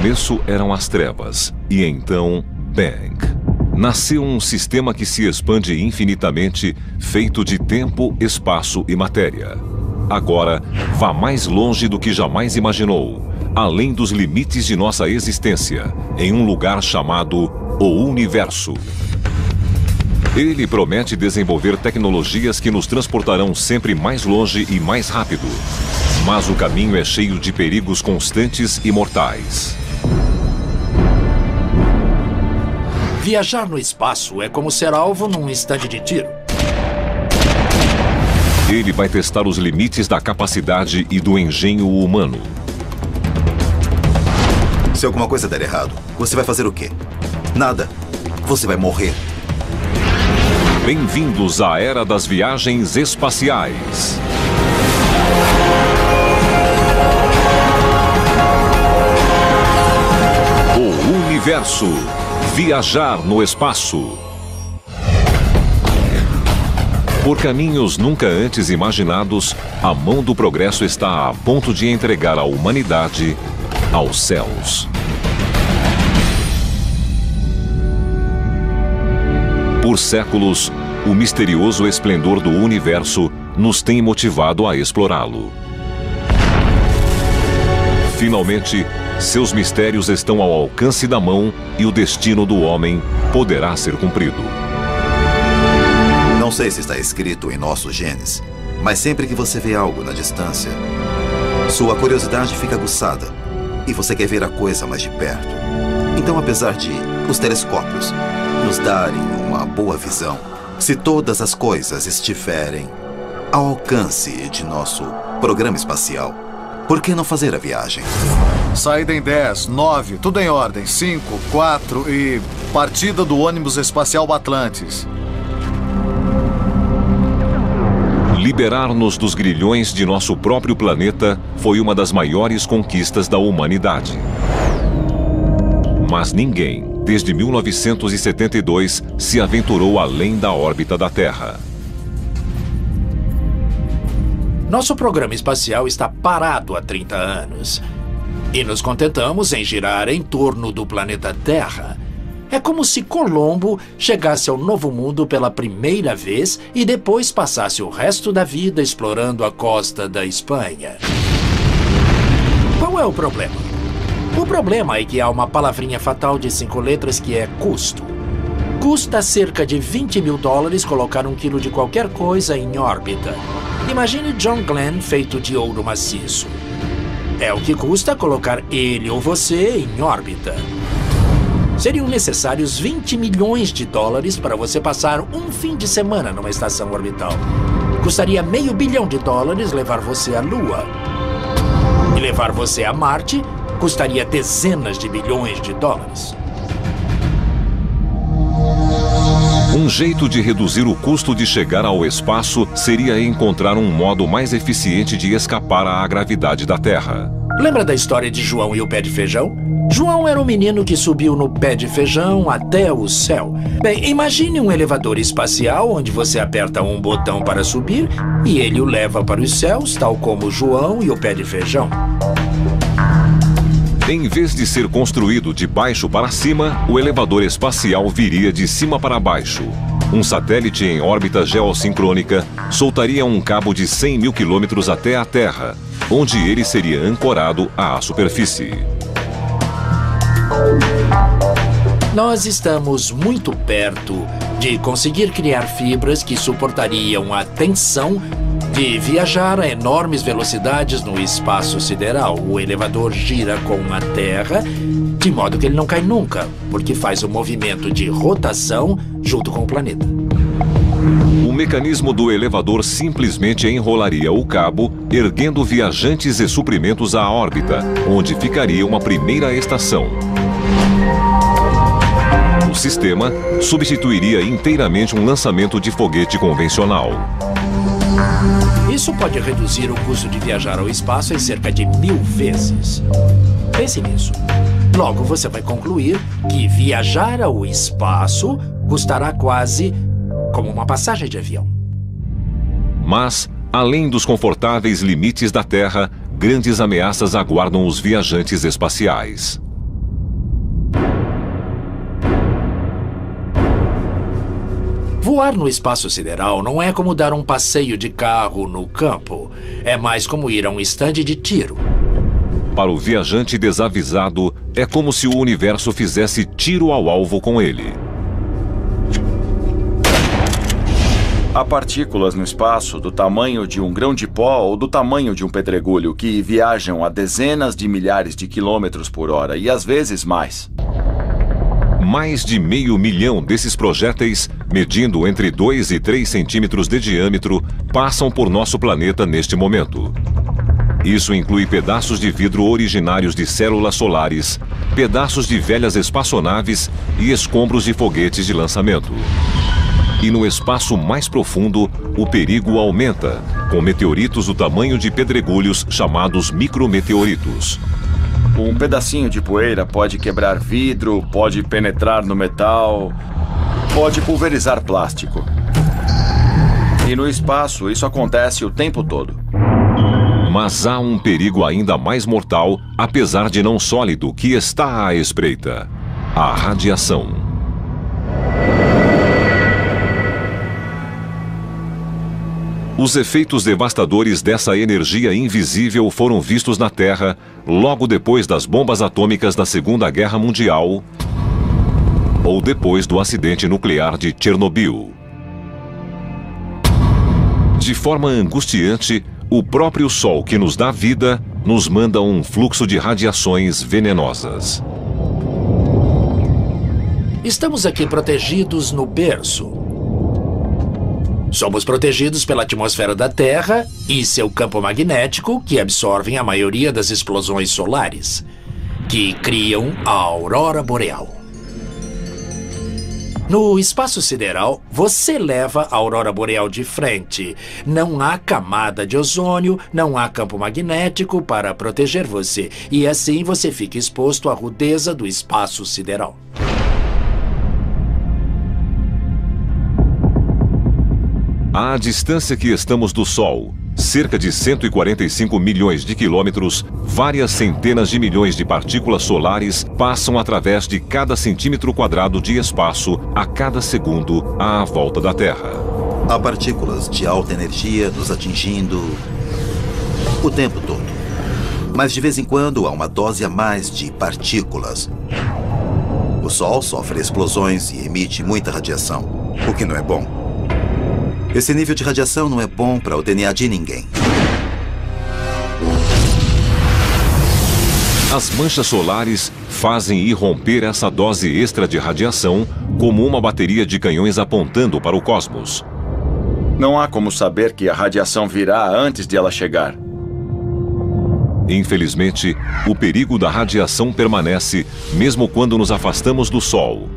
começo eram as trevas, e então, Bang. Nasceu um sistema que se expande infinitamente, feito de tempo, espaço e matéria. Agora, vá mais longe do que jamais imaginou, além dos limites de nossa existência, em um lugar chamado o Universo. Ele promete desenvolver tecnologias que nos transportarão sempre mais longe e mais rápido. Mas o caminho é cheio de perigos constantes e mortais. Viajar no espaço é como ser alvo num estande de tiro. Ele vai testar os limites da capacidade e do engenho humano. Se alguma coisa der errado, você vai fazer o quê? Nada. Você vai morrer. Bem-vindos à Era das Viagens Espaciais. O Universo. Viajar no espaço. Por caminhos nunca antes imaginados, a mão do progresso está a ponto de entregar a humanidade aos céus. Por séculos, o misterioso esplendor do universo nos tem motivado a explorá-lo. Finalmente, seus mistérios estão ao alcance da mão e o destino do homem poderá ser cumprido. Não sei se está escrito em nossos genes, mas sempre que você vê algo na distância, sua curiosidade fica aguçada e você quer ver a coisa mais de perto. Então, apesar de os telescópios nos darem uma boa visão, se todas as coisas estiverem ao alcance de nosso programa espacial, por que não fazer a viagem? Saída em 10, 9, tudo em ordem, 5, 4 e... partida do ônibus espacial Atlantis. Liberar-nos dos grilhões de nosso próprio planeta foi uma das maiores conquistas da humanidade. Mas ninguém, desde 1972, se aventurou além da órbita da Terra. Nosso programa espacial está parado há 30 anos. E nos contentamos em girar em torno do planeta Terra. É como se Colombo chegasse ao Novo Mundo pela primeira vez e depois passasse o resto da vida explorando a costa da Espanha. Qual é o problema? O problema é que há uma palavrinha fatal de 5 letras que é custo. Custa cerca de $20 mil colocar 1 quilo de qualquer coisa em órbita. Imagine John Glenn feito de ouro maciço. É o que custa colocar ele ou você em órbita. Seriam necessários $20 milhões para você passar um fim de semana numa estação orbital. Custaria $500 milhão levar você à Lua. E levar você a Marte custaria dezenas de bilhões de dólares. Um jeito de reduzir o custo de chegar ao espaço seria encontrar um modo mais eficiente de escapar à gravidade da Terra. Lembra da história de João e o pé de feijão? João era um menino que subiu no pé de feijão até o céu. Bem, imagine um elevador espacial onde você aperta um botão para subir e ele o leva para os céus, tal como João e o pé de feijão. Em vez de ser construído de baixo para cima, o elevador espacial viria de cima para baixo. Um satélite em órbita geossincrônica soltaria um cabo de 100 mil quilômetros até a Terra, onde ele seria ancorado à superfície. Nós estamos muito perto de conseguir criar fibras que suportariam a tensão de viajar a enormes velocidades no espaço sideral. O elevador gira com a Terra, de modo que ele não cai nunca, porque faz um movimento de rotação junto com o planeta. O mecanismo do elevador simplesmente enrolaria o cabo, erguendo viajantes e suprimentos à órbita, onde ficaria uma primeira estação. O sistema substituiria inteiramente um lançamento de foguete convencional. Isso pode reduzir o custo de viajar ao espaço em cerca de 1000 vezes. Pense nisso. Logo, você vai concluir que viajar ao espaço custará quase como uma passagem de avião. Mas, além dos confortáveis limites da Terra, grandes ameaças aguardam os viajantes espaciais. Voar no espaço sideral não é como dar um passeio de carro no campo. É mais como ir a um estande de tiro. Para o viajante desavisado, é como se o universo fizesse tiro ao alvo com ele. Há partículas no espaço do tamanho de um grão de pó ou do tamanho de um pedregulho que viajam a dezenas de milhares de quilômetros por hora e às vezes mais. Mais de 500 mil desses projéteis, medindo entre 2 e 3 centímetros de diâmetro, passam por nosso planeta neste momento. Isso inclui pedaços de vidro originários de células solares, pedaços de velhas espaçonaves e escombros de foguetes de lançamento. E no espaço mais profundo, o perigo aumenta, com meteoritos do tamanho de pedregulhos chamados micrometeoritos. Um pedacinho de poeira pode quebrar vidro, pode penetrar no metal, pode pulverizar plástico. E no espaço, isso acontece o tempo todo. Mas há um perigo ainda mais mortal, apesar de não sólido, que está à espreita: a radiação. Os efeitos devastadores dessa energia invisível foram vistos na Terra logo depois das bombas atômicas da Segunda Guerra Mundial ou depois do acidente nuclear de Chernobyl. De forma angustiante, o próprio Sol que nos dá vida nos manda um fluxo de radiações venenosas. Estamos aqui protegidos no berço. Somos protegidos pela atmosfera da Terra e seu campo magnético, que absorvem a maioria das explosões solares, que criam a aurora boreal. No espaço sideral, você leva a aurora boreal de frente. Não há camada de ozônio, não há campo magnético para proteger você. E assim você fica exposto à rudeza do espaço sideral. À distância que estamos do Sol, cerca de 145 milhões de quilômetros, várias centenas de milhões de partículas solares passam através de cada centímetro quadrado de espaço a cada segundo à volta da Terra. Há partículas de alta energia nos atingindo o tempo todo. Mas de vez em quando há uma dose a mais de partículas. O Sol sofre explosões e emite muita radiação, o que não é bom. Esse nível de radiação não é bom para o DNA de ninguém. As manchas solares fazem irromper essa dose extra de radiação como uma bateria de canhões apontando para o cosmos. Não há como saber que a radiação virá antes de ela chegar. Infelizmente, o perigo da radiação permanece mesmo quando nos afastamos do Sol.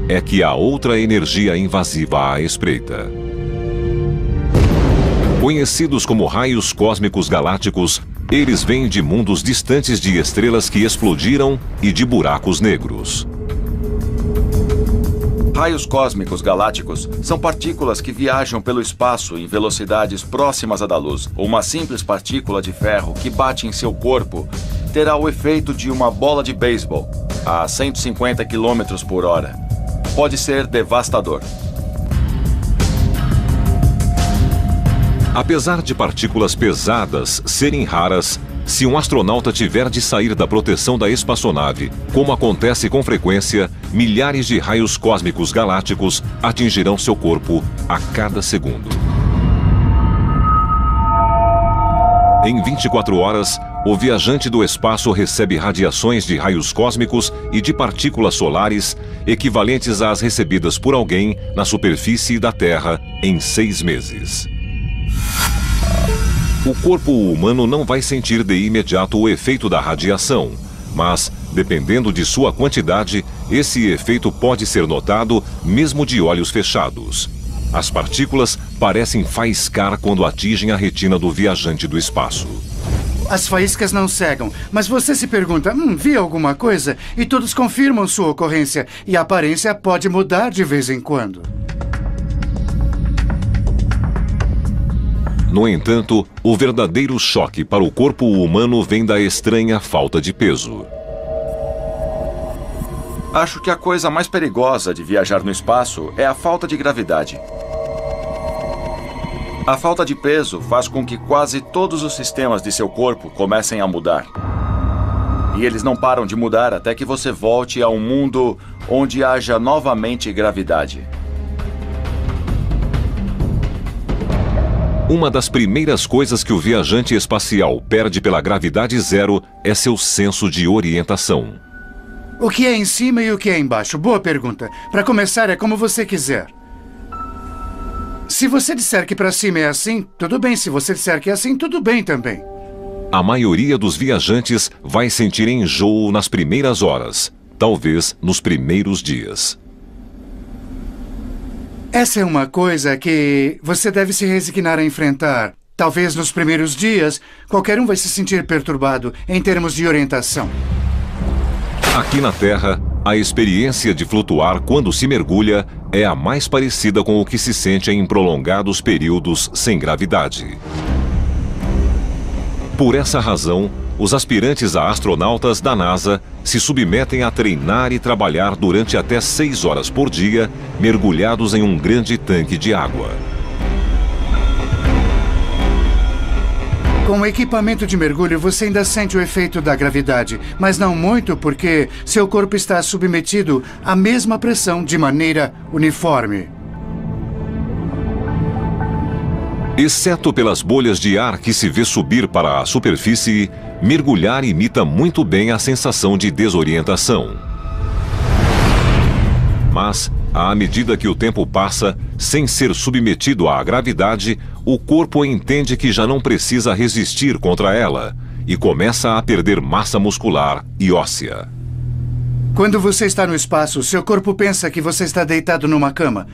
É que há outra energia invasiva à espreita. Conhecidos como raios cósmicos galácticos, eles vêm de mundos distantes de estrelas que explodiram e de buracos negros. Raios cósmicos galácticos são partículas que viajam pelo espaço em velocidades próximas à da luz. Uma simples partícula de ferro que bate em seu corpo terá o efeito de uma bola de beisebol a 150 km por hora. Pode ser devastador. Apesar de partículas pesadas serem raras, se um astronauta tiver de sair da proteção da espaçonave, como acontece com frequência, milhares de raios cósmicos galácticos atingirão seu corpo a cada segundo. Em 24 horas, o viajante do espaço recebe radiações de raios cósmicos e de partículas solares equivalentes às recebidas por alguém na superfície da Terra em 6 meses. O corpo humano não vai sentir de imediato o efeito da radiação, mas, dependendo de sua quantidade, esse efeito pode ser notado mesmo de olhos fechados. As partículas parecem faiscar quando atingem a retina do viajante do espaço. As faíscas não cegam, mas você se pergunta, vi alguma coisa? E todos confirmam sua ocorrência, e a aparência pode mudar de vez em quando. No entanto, o verdadeiro choque para o corpo humano vem da estranha falta de peso. Acho que a coisa mais perigosa de viajar no espaço é a falta de gravidade. A falta de peso faz com que quase todos os sistemas de seu corpo comecem a mudar. E eles não param de mudar até que você volte a um mundo onde haja novamente gravidade. Uma das primeiras coisas que o viajante espacial perde pela gravidade zero é seu senso de orientação. O que é em cima e o que é embaixo? Boa pergunta. Para começar, é como você quiser. Se você disser que para cima é assim, tudo bem. Se você disser que é assim, tudo bem também. A maioria dos viajantes vai sentir enjoo nas primeiras horas, talvez nos primeiros dias. Essa é uma coisa que você deve se resignar a enfrentar. Talvez nos primeiros dias, qualquer um vai se sentir perturbado em termos de orientação. Aqui na Terra, a experiência de flutuar quando se mergulha é a mais parecida com o que se sente em prolongados períodos sem gravidade. Por essa razão, os aspirantes a astronautas da NASA se submetem a treinar e trabalhar durante até 6 horas por dia, mergulhados em um grande tanque de água. Com o equipamento de mergulho, você ainda sente o efeito da gravidade, mas não muito porque seu corpo está submetido à mesma pressão de maneira uniforme. Exceto pelas bolhas de ar que se vê subir para a superfície, mergulhar imita muito bem a sensação de desorientação. Mas, à medida que o tempo passa, sem ser submetido à gravidade, o corpo entende que já não precisa resistir contra ela e começa a perder massa muscular e óssea. Quando você está no espaço, seu corpo pensa que você está deitado numa cama.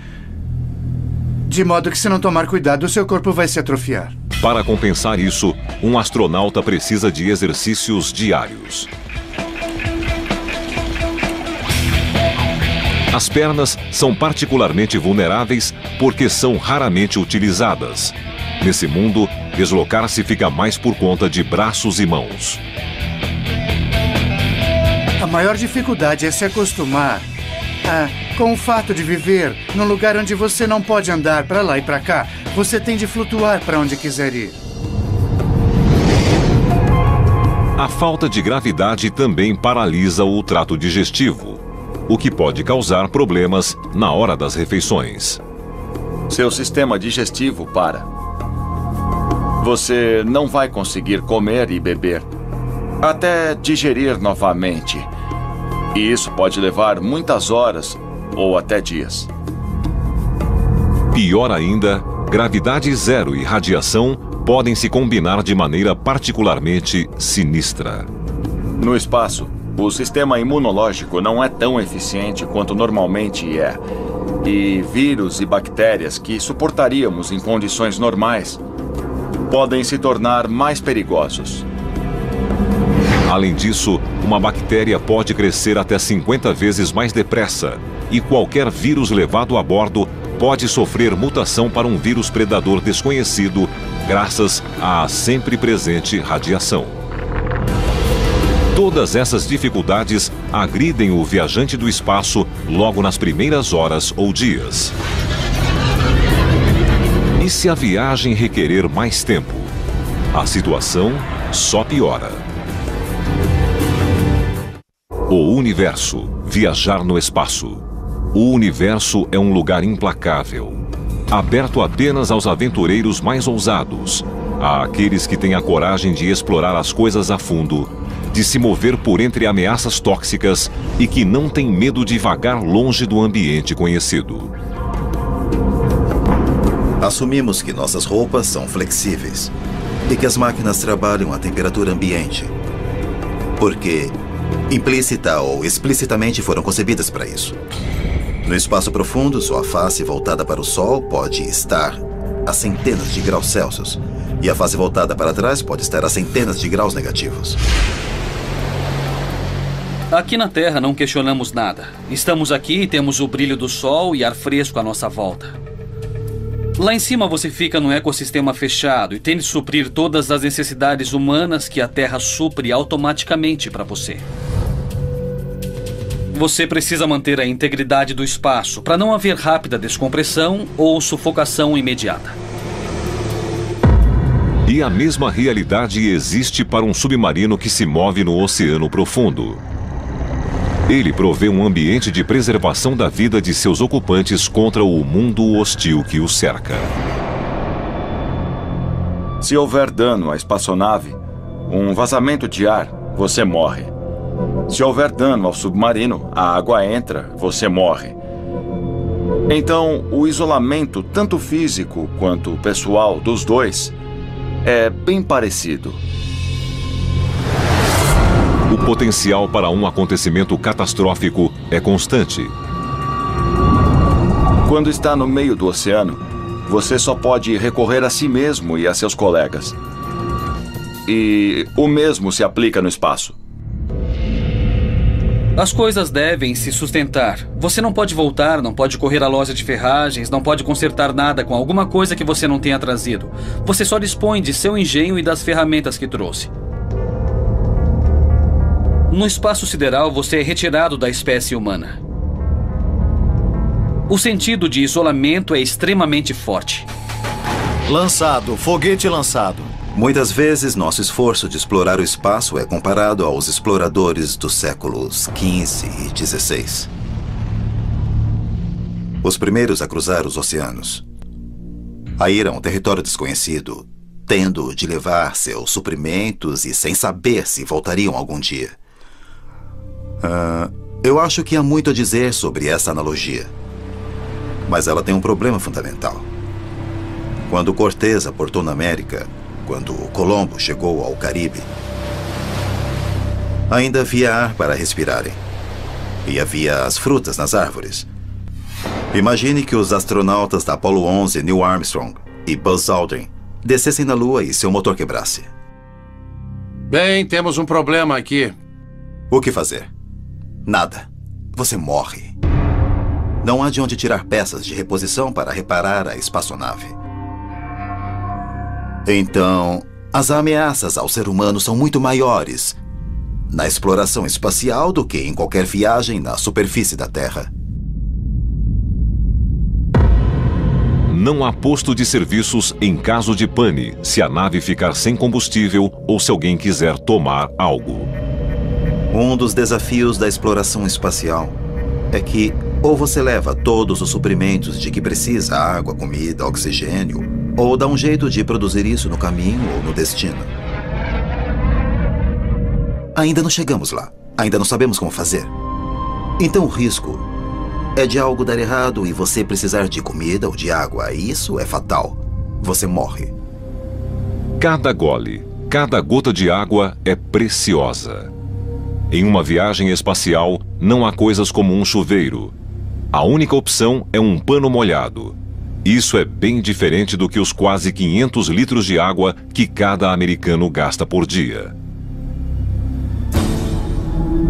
De modo que, se não tomar cuidado, seu corpo vai se atrofiar. Para compensar isso, um astronauta precisa de exercícios diários. As pernas são particularmente vulneráveis porque são raramente utilizadas. Nesse mundo, deslocar-se fica mais por conta de braços e mãos. A maior dificuldade é se acostumar com o fato de viver num lugar onde você não pode andar para lá e para cá. Você tem de flutuar para onde quiser ir. A falta de gravidade também paralisa o trato digestivo, o que pode causar problemas na hora das refeições. Seu sistema digestivo para. Você não vai conseguir comer e beber, até digerir novamente. E isso pode levar muitas horas ou até dias. Pior ainda, gravidade zero e radiação podem se combinar de maneira particularmente sinistra. No espaço, o sistema imunológico não é tão eficiente quanto normalmente é. E vírus e bactérias que suportaríamos em condições normais podem se tornar mais perigosos. Além disso, uma bactéria pode crescer até 50 vezes mais depressa e qualquer vírus levado a bordo pode sofrer mutação para um vírus predador desconhecido graças à sempre presente radiação. Todas essas dificuldades agridem o viajante do espaço logo nas primeiras horas ou dias. E se a viagem requerer mais tempo? A situação só piora. O universo, viajar no espaço. O universo é um lugar implacável, aberto apenas aos aventureiros mais ousados, àqueles que têm a coragem de explorar as coisas a fundo, de se mover por entre ameaças tóxicas e que não têm medo de vagar longe do ambiente conhecido. Assumimos que nossas roupas são flexíveis e que as máquinas trabalham a temperatura ambiente, porque implícita ou explicitamente foram concebidas para isso. No espaço profundo, sua face voltada para o Sol pode estar a centenas de graus Celsius e a face voltada para trás pode estar a centenas de graus negativos. Aqui na Terra não questionamos nada. Estamos aqui e temos o brilho do Sol e ar fresco à nossa volta. Lá em cima você fica num ecossistema fechado e tem de suprir todas as necessidades humanas que a Terra supre automaticamente para você. Você precisa manter a integridade do espaço para não haver rápida descompressão ou sufocação imediata. E a mesma realidade existe para um submarino que se move no oceano profundo. Ele provê um ambiente de preservação da vida de seus ocupantes contra o mundo hostil que o cerca. Se houver dano à espaçonave, um vazamento de ar, você morre. Se houver dano ao submarino, a água entra, você morre. Então, o isolamento, tanto físico quanto pessoal dos dois, é bem parecido. O potencial para um acontecimento catastrófico é constante. Quando está no meio do oceano, você só pode recorrer a si mesmo e a seus colegas. E o mesmo se aplica no espaço. As coisas devem se sustentar. Você não pode voltar, não pode correr à loja de ferragens, não pode consertar nada com alguma coisa que você não tenha trazido. Você só dispõe de seu engenho e das ferramentas que trouxe. No espaço sideral, você é retirado da espécie humana. O sentido de isolamento é extremamente forte. Lançado, foguete lançado. Muitas vezes, nosso esforço de explorar o espaço é comparado aos exploradores dos séculos XV e XVI. Os primeiros a cruzar os oceanos. A ir a um território desconhecido, tendo de levar seus suprimentos e sem saber se voltariam algum dia. Eu acho que há muito a dizer sobre essa analogia. Mas ela tem um problema fundamental. Quando Cortés aportou na América, quando Colombo chegou ao Caribe, ainda havia ar para respirarem. E havia as frutas nas árvores. Imagine que os astronautas da Apollo 11, Neil Armstrong e Buzz Aldrin, descessem na Lua e seu motor quebrasse. Bem, temos um problema aqui. O que fazer? Nada. Você morre. Não há de onde tirar peças de reposição para reparar a espaçonave. Então, as ameaças ao ser humano são muito maiores na exploração espacial do que em qualquer viagem na superfície da Terra. Não há posto de serviços em caso de pane, se a nave ficar sem combustível ou se alguém quiser tomar algo. Um dos desafios da exploração espacial é que ou você leva todos os suprimentos de que precisa, água, comida, oxigênio, ou dá um jeito de produzir isso no caminho ou no destino. Ainda não chegamos lá. Ainda não sabemos como fazer. Então o risco é de algo dar errado e você precisar de comida ou de água. Isso é fatal. Você morre. Cada gole, cada gota de água é preciosa. Em uma viagem espacial, não há coisas como um chuveiro. A única opção é um pano molhado. Isso é bem diferente do que os quase 500 litros de água que cada americano gasta por dia.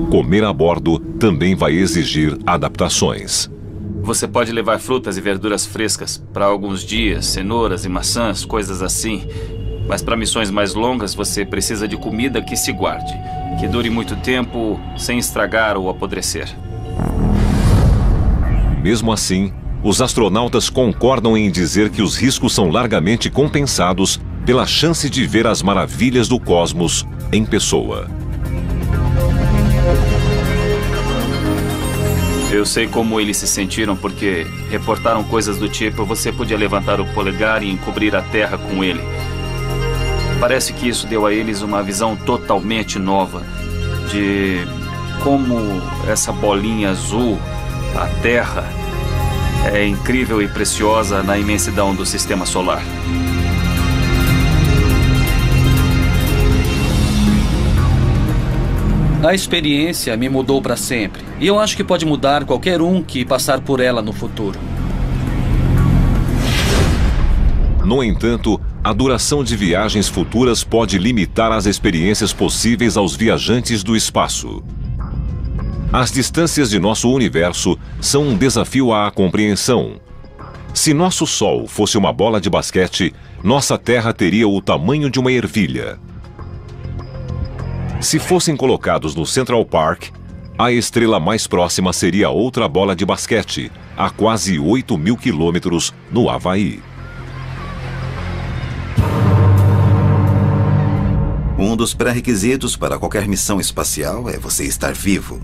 Comer a bordo também vai exigir adaptações. Você pode levar frutas e verduras frescas para alguns dias, cenouras e maçãs, coisas assim. Mas para missões mais longas, você precisa de comida que se guarde, que dure muito tempo sem estragar ou apodrecer. Mesmo assim, os astronautas concordam em dizer que os riscos são largamente compensados pela chance de ver as maravilhas do cosmos em pessoa. Eu sei como eles se sentiram porque reportaram coisas do tipo: você podia levantar o polegar e encobrir a Terra com ele. Parece que isso deu a eles uma visão totalmente nova de como essa bolinha azul, a Terra, é incrível e preciosa na imensidão do sistema solar. A experiência me mudou para sempre. E eu acho que pode mudar qualquer um que passar por ela no futuro. No entanto, a duração de viagens futuras pode limitar as experiências possíveis aos viajantes do espaço. As distâncias de nosso universo são um desafio à compreensão. Se nosso Sol fosse uma bola de basquete, nossa Terra teria o tamanho de uma ervilha. Se fossem colocados no Central Park, a estrela mais próxima seria outra bola de basquete, a quase 8.000 quilômetros no Havaí. Um dos pré-requisitos para qualquer missão espacial é você estar vivo.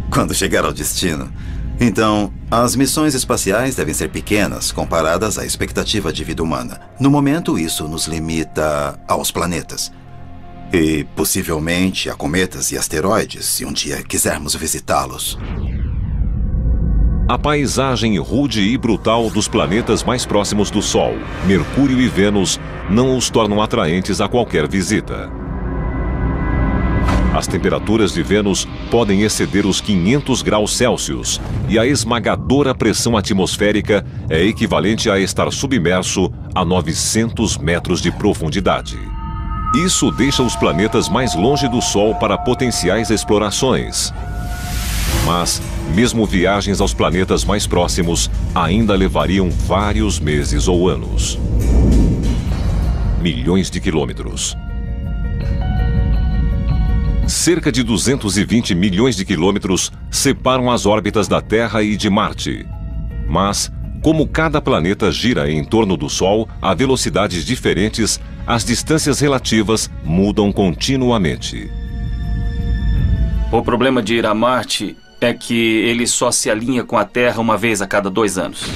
Quando chegar ao destino. Então, as missões espaciais devem ser pequenas comparadas à expectativa de vida humana. No momento, isso nos limita aos planetas. E, possivelmente, a cometas e asteroides, se um dia quisermos visitá-los. A paisagem rude e brutal dos planetas mais próximos do Sol, Mercúrio e Vênus, não os tornam atraentes a qualquer visita. As temperaturas de Vênus podem exceder os 500 graus Celsius e a esmagadora pressão atmosférica é equivalente a estar submerso a 900 metros de profundidade. Isso deixa os planetas mais longe do Sol para potenciais explorações. Mas, mesmo viagens aos planetas mais próximos ainda levariam vários meses ou anos. Milhões de quilômetros. Cerca de 220 milhões de quilômetros separam as órbitas da Terra e de Marte. Mas, como cada planeta gira em torno do Sol a velocidades diferentes, as distâncias relativas mudam continuamente. O problema de ir a Marte é que ele só se alinha com a Terra uma vez a cada 2 anos.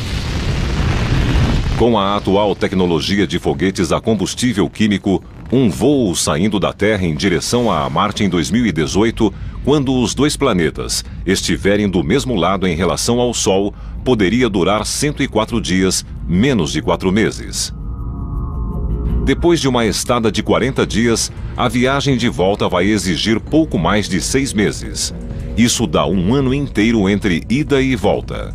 Com a atual tecnologia de foguetes a combustível químico, um voo saindo da Terra em direção a Marte em 2018, quando os dois planetas estiverem do mesmo lado em relação ao Sol, poderia durar 104 dias, menos de 4 meses. Depois de uma estada de 40 dias, a viagem de volta vai exigir pouco mais de 6 meses. Isso dá um ano inteiro entre ida e volta.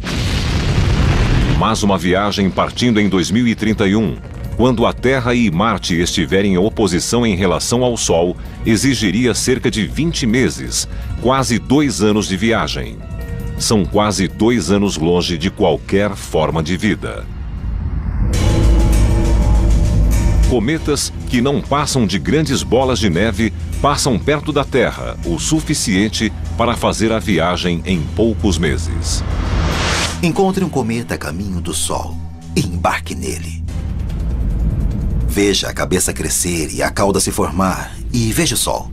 Mas uma viagem partindo em 2031, quando a Terra e Marte estiverem em oposição em relação ao Sol, exigiria cerca de 20 meses, quase 2 anos de viagem. São quase 2 anos longe de qualquer forma de vida. Cometas que não passam de grandes bolas de neve passam perto da Terra o suficiente para fazer a viagem em poucos meses. Encontre um cometa a caminho do Sol e embarque nele. Veja a cabeça crescer e a cauda se formar e veja o Sol.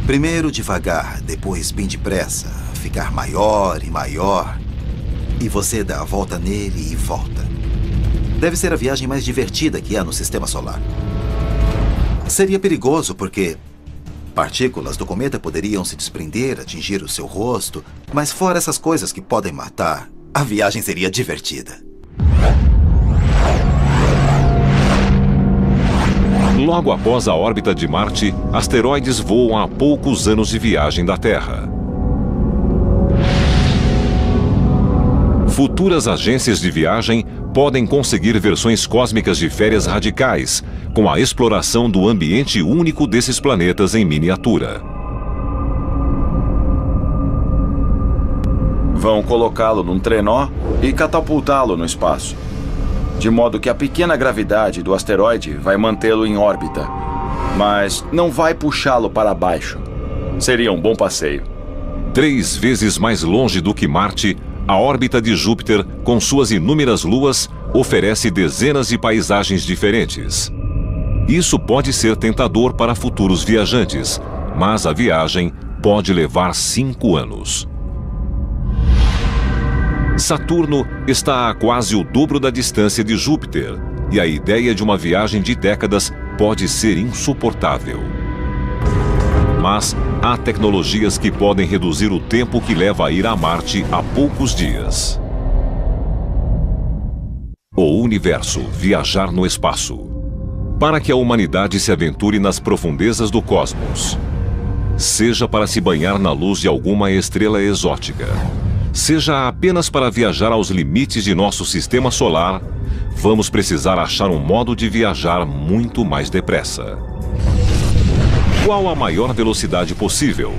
Primeiro devagar, depois bem depressa, ficar maior e maior. E você dá a volta nele e volta. Deve ser a viagem mais divertida que há no Sistema Solar. Seria perigoso porque partículas do cometa poderiam se desprender, atingir o seu rosto, mas fora essas coisas que podem matar, a viagem seria divertida. Logo após a órbita de Marte, asteroides voam a poucos anos de viagem da Terra. Futuras agências de viagem podem conseguir versões cósmicas de férias radicais, com a exploração do ambiente único desses planetas em miniatura. Vão colocá-lo num trenó e catapultá-lo no espaço, de modo que a pequena gravidade do asteroide vai mantê-lo em órbita, mas não vai puxá-lo para baixo. Seria um bom passeio. 3 vezes mais longe do que Marte, a órbita de Júpiter, com suas inúmeras luas, oferece dezenas de paisagens diferentes. Isso pode ser tentador para futuros viajantes, mas a viagem pode levar 5 anos. Saturno está a quase o dobro da distância de Júpiter, e a ideia de uma viagem de décadas pode ser insuportável. Mas há tecnologias que podem reduzir o tempo que leva a ir a Marte a poucos dias. O universo, viajar no espaço. Para que a humanidade se aventure nas profundezas do cosmos, seja para se banhar na luz de alguma estrela exótica, seja apenas para viajar aos limites de nosso sistema solar, vamos precisar achar um modo de viajar muito mais depressa. Qual a maior velocidade possível?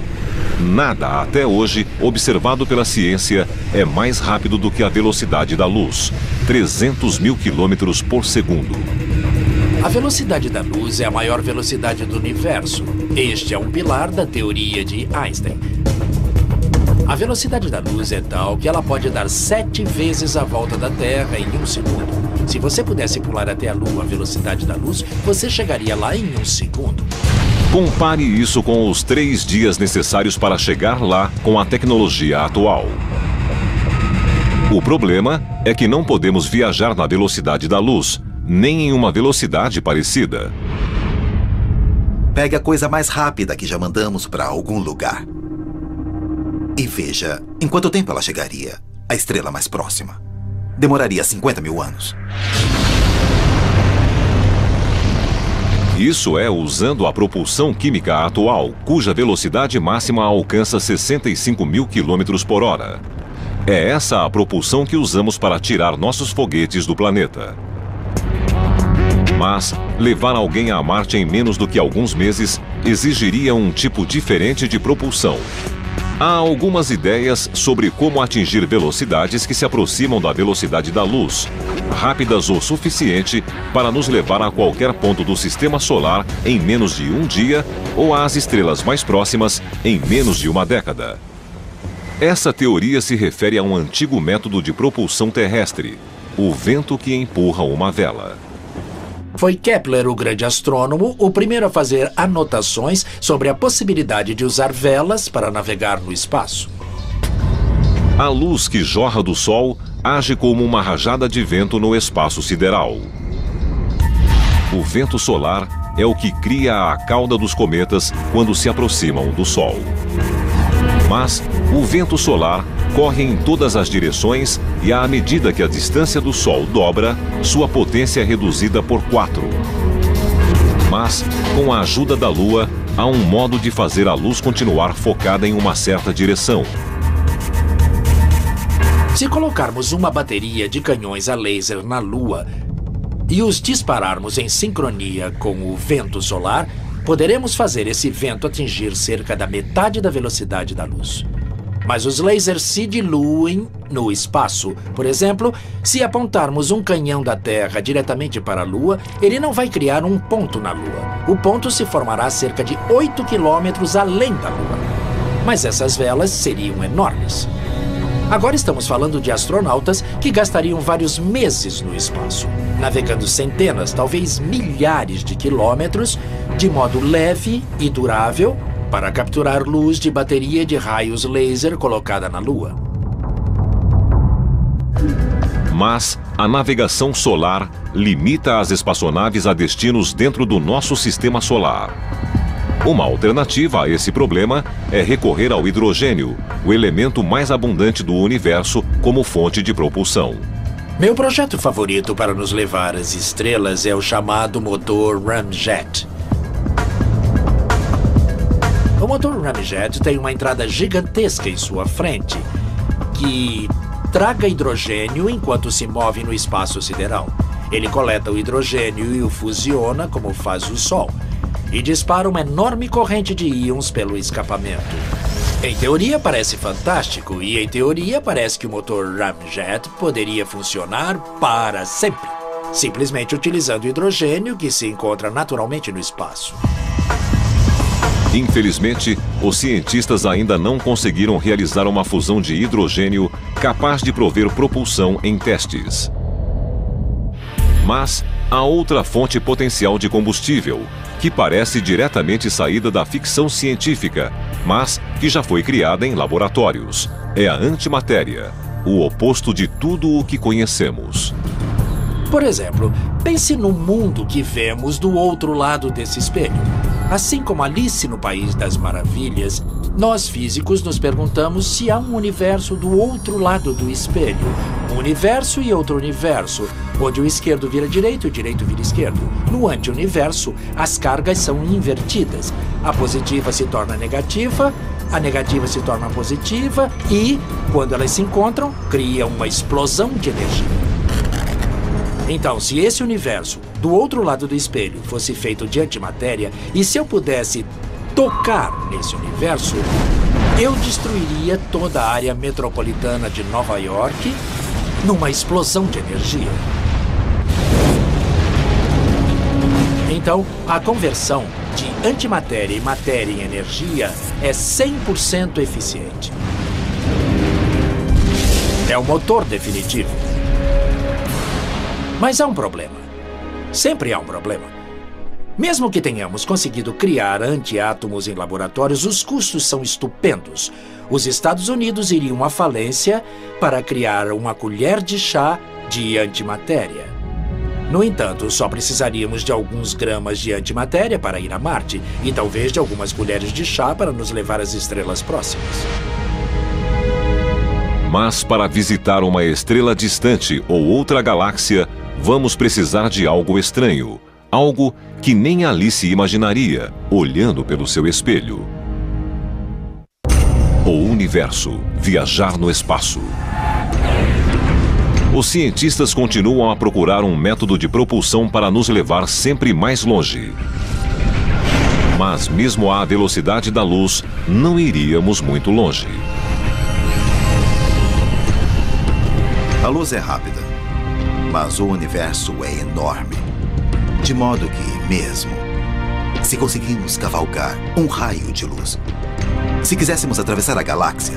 Nada até hoje, observado pela ciência, é mais rápido do que a velocidade da luz, 300 mil quilômetros por segundo. A velocidade da luz é a maior velocidade do universo. Este é um pilar da teoria de Einstein. A velocidade da luz é tal que ela pode dar 7 vezes a volta da Terra em 1 segundo. Se você pudesse pular até a Lua à velocidade da luz, você chegaria lá em 1 segundo. Compare isso com os 3 dias necessários para chegar lá com a tecnologia atual. O problema é que não podemos viajar na velocidade da luz, nem em uma velocidade parecida. Pegue a coisa mais rápida que já mandamos para algum lugar. E veja em quanto tempo ela chegaria à estrela mais próxima. Demoraria 50 mil anos. Isso é usando a propulsão química atual, cuja velocidade máxima alcança 65 mil quilômetros por hora. É essa a propulsão que usamos para tirar nossos foguetes do planeta. Mas levar alguém a Marte em menos do que alguns meses exigiria um tipo diferente de propulsão. Há algumas ideias sobre como atingir velocidades que se aproximam da velocidade da luz, rápidas o suficiente para nos levar a qualquer ponto do sistema solar em menos de um dia ou às estrelas mais próximas em menos de uma década. Essa teoria se refere a um antigo método de propulsão terrestre, o vento que empurra uma vela. Foi Kepler, o grande astrônomo, o primeiro a fazer anotações sobre a possibilidade de usar velas para navegar no espaço. A luz que jorra do Sol age como uma rajada de vento no espaço sideral. O vento solar é o que cria a cauda dos cometas quando se aproximam do Sol. Mas o vento solar corre em todas as direções e, à medida que a distância do Sol dobra, sua potência é reduzida por 4. Mas, com a ajuda da Lua, há um modo de fazer a luz continuar focada em uma certa direção. Se colocarmos uma bateria de canhões a laser na Lua e os dispararmos em sincronia com o vento solar, poderemos fazer esse vento atingir cerca da metade da velocidade da luz. Mas os lasers se diluem no espaço. Por exemplo, se apontarmos um canhão da Terra diretamente para a Lua, ele não vai criar um ponto na Lua. O ponto se formará a cerca de 8 quilômetros além da Lua. Mas essas velas seriam enormes. Agora estamos falando de astronautas que gastariam vários meses no espaço, navegando centenas, talvez milhares de quilômetros, de modo leve e durável, para capturar luz de bateria de raios laser colocada na Lua. Mas a navegação solar limita as espaçonaves a destinos dentro do nosso sistema solar. Uma alternativa a esse problema é recorrer ao hidrogênio, o elemento mais abundante do universo como fonte de propulsão. Meu projeto favorito para nos levar às estrelas é o chamado motor Ramjet. O motor Ramjet tem uma entrada gigantesca em sua frente, que traga hidrogênio enquanto se move no espaço sideral. Ele coleta o hidrogênio e o fusiona, como faz o Sol, e dispara uma enorme corrente de íons pelo escapamento. Em teoria parece fantástico, e em teoria parece que o motor Ramjet poderia funcionar para sempre, simplesmente utilizando hidrogênio que se encontra naturalmente no espaço. Infelizmente, os cientistas ainda não conseguiram realizar uma fusão de hidrogênio capaz de prover propulsão em testes. Mas há outra fonte potencial de combustível, que parece diretamente saída da ficção científica, mas que já foi criada em laboratórios. É a antimatéria, o oposto de tudo o que conhecemos. Por exemplo, pense no mundo que vemos do outro lado desse espelho. Assim como Alice no País das Maravilhas, nós físicos nos perguntamos se há um universo do outro lado do espelho. Um universo e outro universo, onde o esquerdo vira direito e o direito vira esquerdo. No anti-universo, as cargas são invertidas. A positiva se torna negativa, a negativa se torna positiva e, quando elas se encontram, cria uma explosão de energia. Então, se esse universo, do outro lado do espelho, fosse feito de antimatéria, e se eu pudesse tocar nesse universo, eu destruiria toda a área metropolitana de Nova York numa explosão de energia. Então, a conversão de antimatéria e matéria em energia é 100% eficiente. É o motor definitivo. Mas há um problema. Sempre há um problema. Mesmo que tenhamos conseguido criar antiátomos em laboratórios, os custos são estupendos. Os Estados Unidos iriam à falência para criar uma colher de chá de antimatéria. No entanto, só precisaríamos de alguns gramas de antimatéria para ir a Marte e talvez de algumas colheres de chá para nos levar às estrelas próximas. Mas para visitar uma estrela distante ou outra galáxia, vamos precisar de algo estranho. Algo que nem Alice imaginaria, olhando pelo seu espelho. O universo, viajar no espaço. Os cientistas continuam a procurar um método de propulsão para nos levar sempre mais longe. Mas mesmo à velocidade da luz, não iríamos muito longe. A luz é rápida, mas o universo é enorme. De modo que, mesmo se conseguirmos cavalgar um raio de luz, se quiséssemos atravessar a galáxia,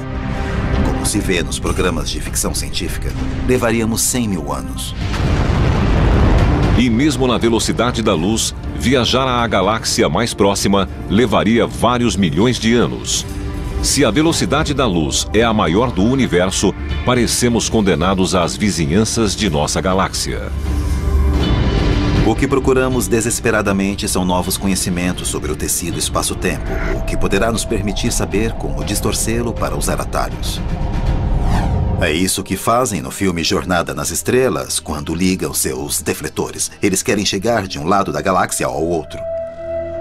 como se vê nos programas de ficção científica, levaríamos 100 mil anos. E mesmo na velocidade da luz, viajar à galáxia mais próxima levaria vários milhões de anos. Se a velocidade da luz é a maior do universo, parecemos condenados às vizinhanças de nossa galáxia. O que procuramos desesperadamente são novos conhecimentos sobre o tecido espaço-tempo, o que poderá nos permitir saber como distorcê-lo para usar atalhos. É isso que fazem no filme Jornada nas Estrelas, quando ligam seus defletores. Eles querem chegar de um lado da galáxia ao outro.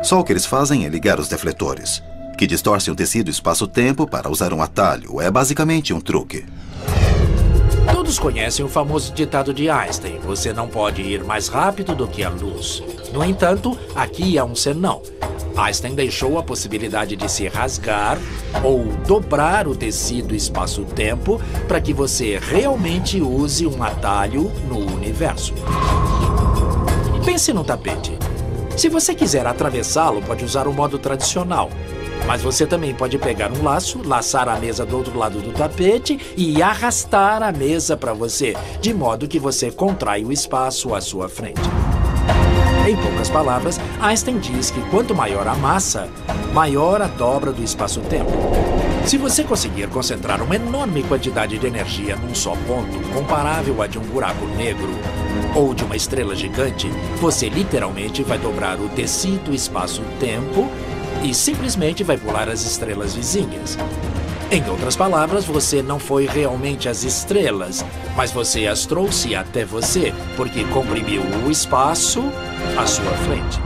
Só o que eles fazem é ligar os defletores, que distorcem o tecido espaço-tempo para usar um atalho. É basicamente um truque. Todos conhecem o famoso ditado de Einstein: você não pode ir mais rápido do que a luz. No entanto, aqui há um senão. Einstein deixou a possibilidade de se rasgar ou dobrar o tecido espaço-tempo para que você realmente use um atalho no universo. Pense num tapete. Se você quiser atravessá-lo, pode usar o modo tradicional. Mas você também pode pegar um laço, laçar a mesa do outro lado do tapete e arrastar a mesa para você, de modo que você contrai o espaço à sua frente. Em poucas palavras, Einstein diz que quanto maior a massa, maior a dobra do espaço-tempo. Se você conseguir concentrar uma enorme quantidade de energia num só ponto, comparável a de um buraco negro ou de uma estrela gigante, você literalmente vai dobrar o tecido espaço-tempo e simplesmente vai pular as estrelas vizinhas. Em outras palavras, você não foi realmente às estrelas, mas você as trouxe até você, porque comprimiu o espaço à sua frente.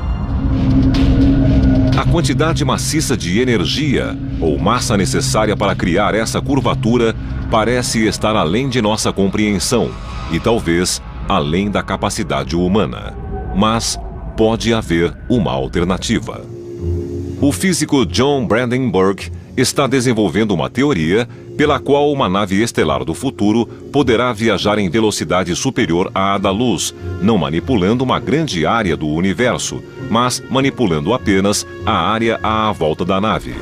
A quantidade maciça de energia ou massa necessária para criar essa curvatura parece estar além de nossa compreensão e talvez além da capacidade humana. Mas pode haver uma alternativa. O físico John Brandenburg está desenvolvendo uma teoria pela qual uma nave estelar do futuro poderá viajar em velocidade superior à da luz, não manipulando uma grande área do universo, mas manipulando apenas a área à volta da nave.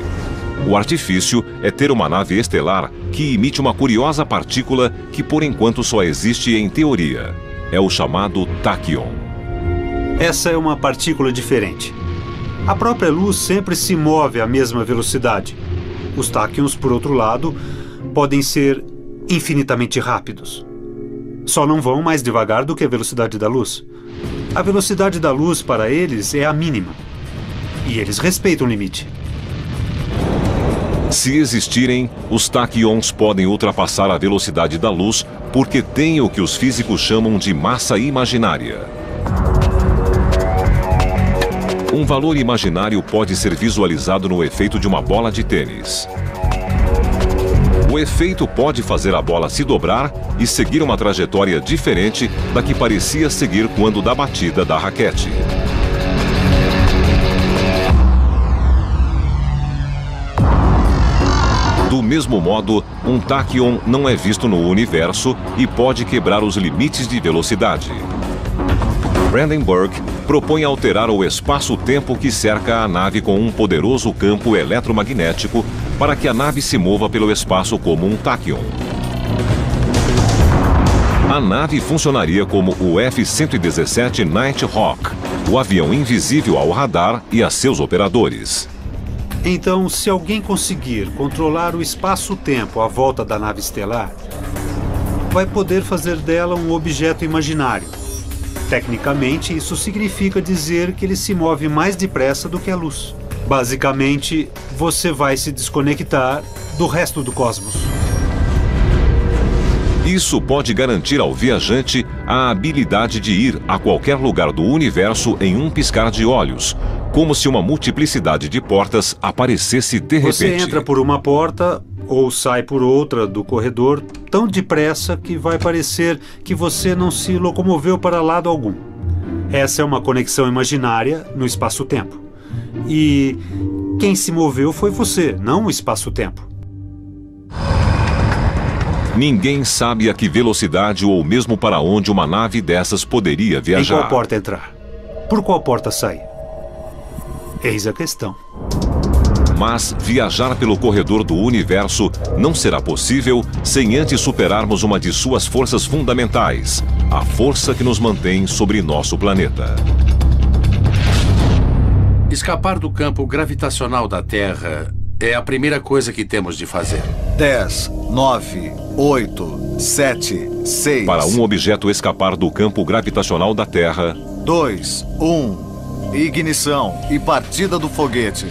O artifício é ter uma nave estelar que emite uma curiosa partícula que por enquanto só existe em teoria. É o chamado táquion. Essa é uma partícula diferente. A própria luz sempre se move à mesma velocidade. Os táquions, por outro lado, podem ser infinitamente rápidos. Só não vão mais devagar do que a velocidade da luz. A velocidade da luz para eles é a mínima. E eles respeitam o limite. Se existirem, os táquions podem ultrapassar a velocidade da luz porque têm o que os físicos chamam de massa imaginária. Um valor imaginário pode ser visualizado no efeito de uma bola de tênis. O efeito pode fazer a bola se dobrar e seguir uma trajetória diferente da que parecia seguir quando da batida da raquete. Do mesmo modo, um táquion não é visto no universo e pode quebrar os limites de velocidade. Brandenburg propõe alterar o espaço-tempo que cerca a nave com um poderoso campo eletromagnético para que a nave se mova pelo espaço como um táquion. A nave funcionaria como o F-117 Nighthawk, o avião invisível ao radar e a seus operadores. Então, se alguém conseguir controlar o espaço-tempo à volta da nave estelar, vai poder fazer dela um objeto imaginário. Tecnicamente, isso significa dizer que ele se move mais depressa do que a luz. Basicamente, você vai se desconectar do resto do cosmos. Isso pode garantir ao viajante a habilidade de ir a qualquer lugar do universo em um piscar de olhos, como se uma multiplicidade de portas aparecesse de repente. Você entra por uma porta ou sai por outra do corredor tão depressa que vai parecer que você não se locomoveu para lado algum. Essa é uma conexão imaginária no espaço-tempo. E quem se moveu foi você, não o espaço-tempo. Ninguém sabe a que velocidade ou mesmo para onde uma nave dessas poderia viajar. Em qual porta entrar? Por qual porta sair? Eis a questão. Mas viajar pelo corredor do universo não será possível sem antes superarmos uma de suas forças fundamentais, a força que nos mantém sobre nosso planeta. Escapar do campo gravitacional da Terra é a primeira coisa que temos de fazer. 10, 9, 8, 7, 6... Para um objeto escapar do campo gravitacional da Terra... 2, 1... Ignição e partida do foguete.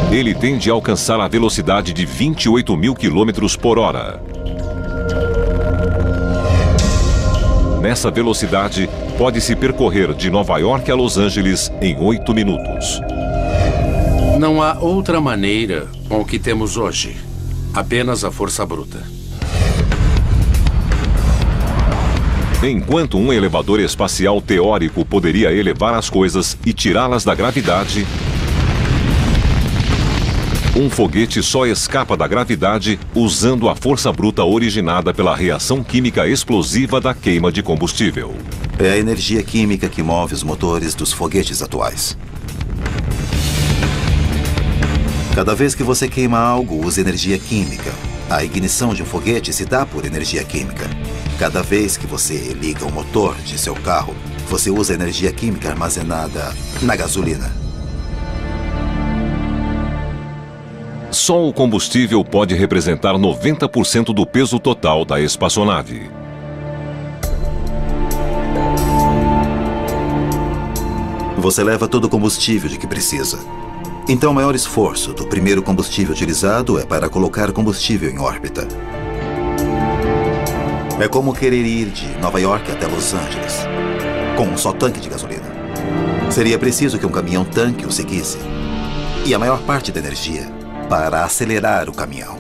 Ele tem de alcançar a velocidade de 28.000 km por hora. Nessa velocidade, pode-se percorrer de Nova York a Los Angeles em 8 minutos. Não há outra maneira com o que temos hoje. Apenas a força bruta. Enquanto um elevador espacial teórico poderia elevar as coisas e tirá-las da gravidade, um foguete só escapa da gravidade usando a força bruta originada pela reação química explosiva da queima de combustível. É a energia química que move os motores dos foguetes atuais. Cada vez que você queima algo, usa energia química. A ignição de um foguete se dá por energia química. Cada vez que você liga o motor de seu carro, você usa energia química armazenada na gasolina. Só o combustível pode representar 90% do peso total da espaçonave. Você leva todo o combustível de que precisa. Então, o maior esforço do primeiro combustível utilizado é para colocar combustível em órbita. É como querer ir de Nova York até Los Angeles, com um só tanque de gasolina. Seria preciso que um caminhão-tanque o seguisse. E a maior parte da energia para acelerar o caminhão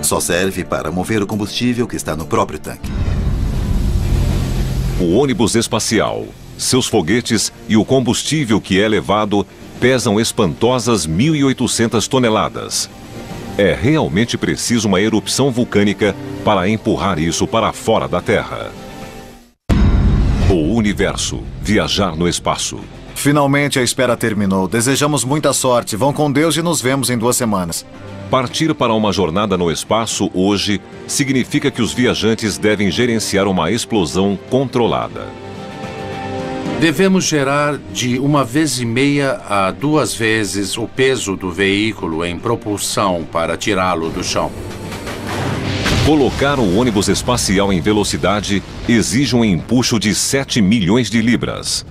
só serve para mover o combustível que está no próprio tanque. O ônibus espacial, seus foguetes e o combustível que é levado pesam espantosas 1.800 toneladas. É realmente preciso uma erupção vulcânica para empurrar isso para fora da Terra. O universo, viajar no espaço. Finalmente a espera terminou. Desejamos muita sorte. Vão com Deus e nos vemos em 2 semanas. Partir para uma jornada no espaço hoje significa que os viajantes devem gerenciar uma explosão controlada. Devemos gerar de 1,5 a 2 vezes o peso do veículo em propulsão para tirá-lo do chão. Colocar o ônibus espacial em velocidade exige um empuxo de 7 milhões de libras.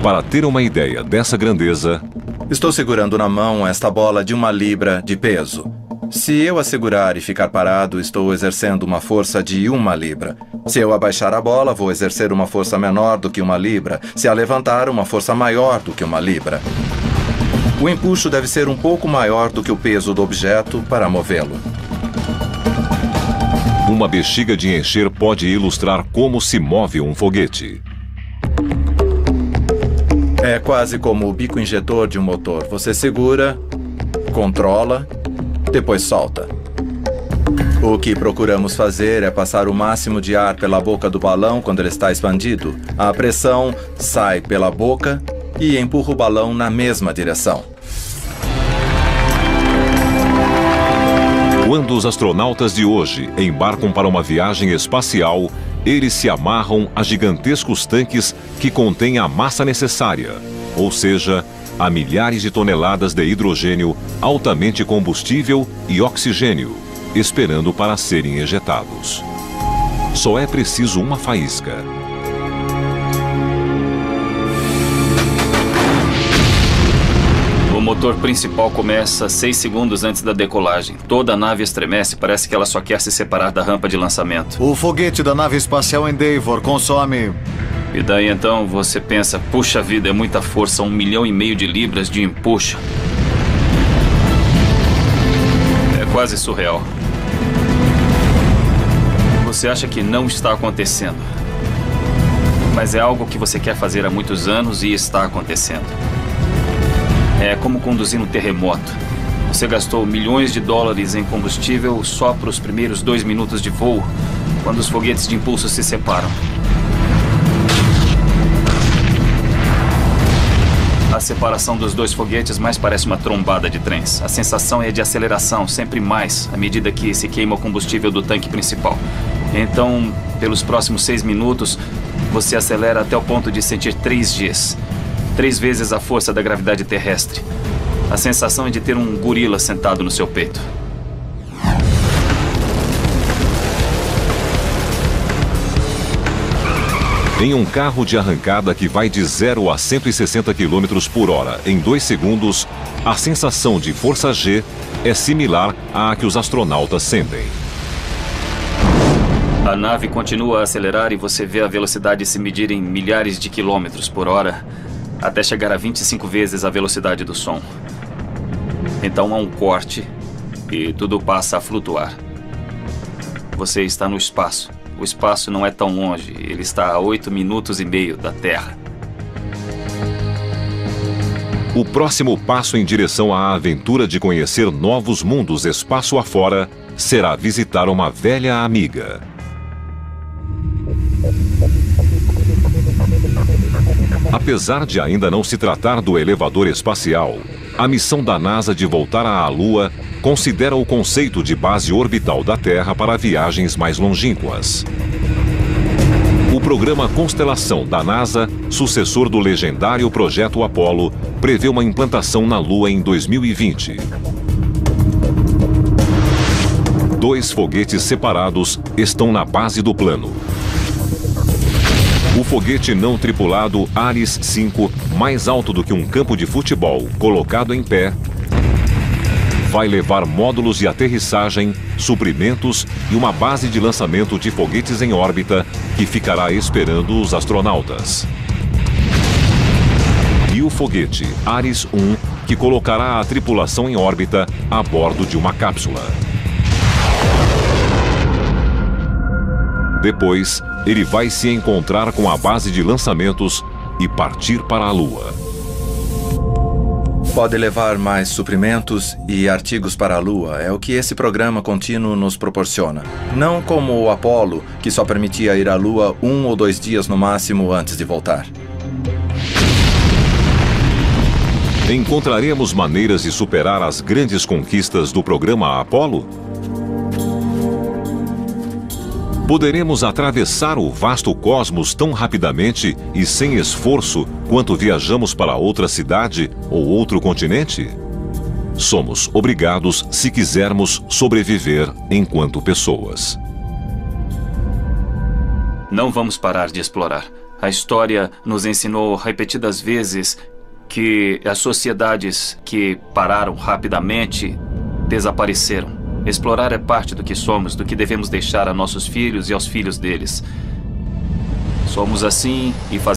Para ter uma ideia dessa grandeza... Estou segurando na mão esta bola de 1 libra de peso. Se eu a segurar e ficar parado, estou exercendo uma força de 1 libra. Se eu abaixar a bola, vou exercer uma força menor do que 1 libra. Se a levantar, uma força maior do que 1 libra. O empuxo deve ser um pouco maior do que o peso do objeto para movê-lo. Uma bexiga de encher pode ilustrar como se move um foguete. É quase como o bico injetor de um motor. Você segura, controla, depois solta. O que procuramos fazer é passar o máximo de ar pela boca do balão quando ele está expandido. A pressão sai pela boca e empurra o balão na mesma direção. Quando os astronautas de hoje embarcam para uma viagem espacial, eles se amarram a gigantescos tanques que contêm a massa necessária, ou seja, a milhares de toneladas de hidrogênio altamente combustível e oxigênio, esperando para serem ejetados. Só é preciso uma faísca. O motor principal começa 6 segundos antes da decolagem. Toda a nave estremece, parece que ela só quer se separar da rampa de lançamento. O foguete da nave espacial Endeavour consome... E daí então você pensa, puxa vida, é muita força, 1,5 milhão de libras de empuxo. É quase surreal. Você acha que não está acontecendo. Mas é algo que você quer fazer há muitos anos e está acontecendo. É como conduzir um terremoto. Você gastou milhões de dólares em combustível só para os primeiros 2 minutos de voo, quando os foguetes de impulso se separam. A separação dos 2 foguetes mais parece uma trombada de trens. A sensação é de aceleração, sempre mais, à medida que se queima o combustível do tanque principal. Então, pelos próximos 6 minutos, você acelera até o ponto de sentir 3 Gs. 3 vezes a força da gravidade terrestre. A sensação é de ter um gorila sentado no seu peito. Em um carro de arrancada que vai de 0 a 160 km por hora em 2 segundos, a sensação de força G é similar à que os astronautas sentem. A nave continua a acelerar e você vê a velocidade se medir em milhares de quilômetros por hora, até chegar a 25 vezes a velocidade do som. Então há um corte e tudo passa a flutuar. Você está no espaço. O espaço não é tão longe, ele está a 8,5 minutos da Terra. O próximo passo em direção à aventura de conhecer novos mundos espaço afora será visitar uma velha amiga. Apesar de ainda não se tratar do elevador espacial, a missão da NASA de voltar à Lua considera o conceito de base orbital da Terra para viagens mais longínquas. O programa Constelação da NASA, sucessor do legendário Projeto Apollo, prevê uma implantação na Lua em 2020. 2 foguetes separados estão na base do plano. O foguete não tripulado Ares 5, mais alto do que um campo de futebol, colocado em pé, vai levar módulos de aterrissagem, suprimentos e uma base de lançamento de foguetes em órbita que ficará esperando os astronautas. E o foguete Ares 1, que colocará a tripulação em órbita a bordo de uma cápsula. Depois, ele vai se encontrar com a base de lançamentos e partir para a Lua. Pode levar mais suprimentos e artigos para a Lua. É o que esse programa contínuo nos proporciona. Não como o Apollo, que só permitia ir à Lua 1 ou 2 dias no máximo antes de voltar. Encontraremos maneiras de superar as grandes conquistas do programa Apollo? Poderemos atravessar o vasto cosmos tão rapidamente e sem esforço quanto viajamos para outra cidade ou outro continente? Somos obrigados se quisermos sobreviver enquanto pessoas. Não vamos parar de explorar. A história nos ensinou repetidas vezes que as sociedades que pararam rapidamente desapareceram. Explorar é parte do que somos, do que devemos deixar a nossos filhos e aos filhos deles. Somos assim e fazemos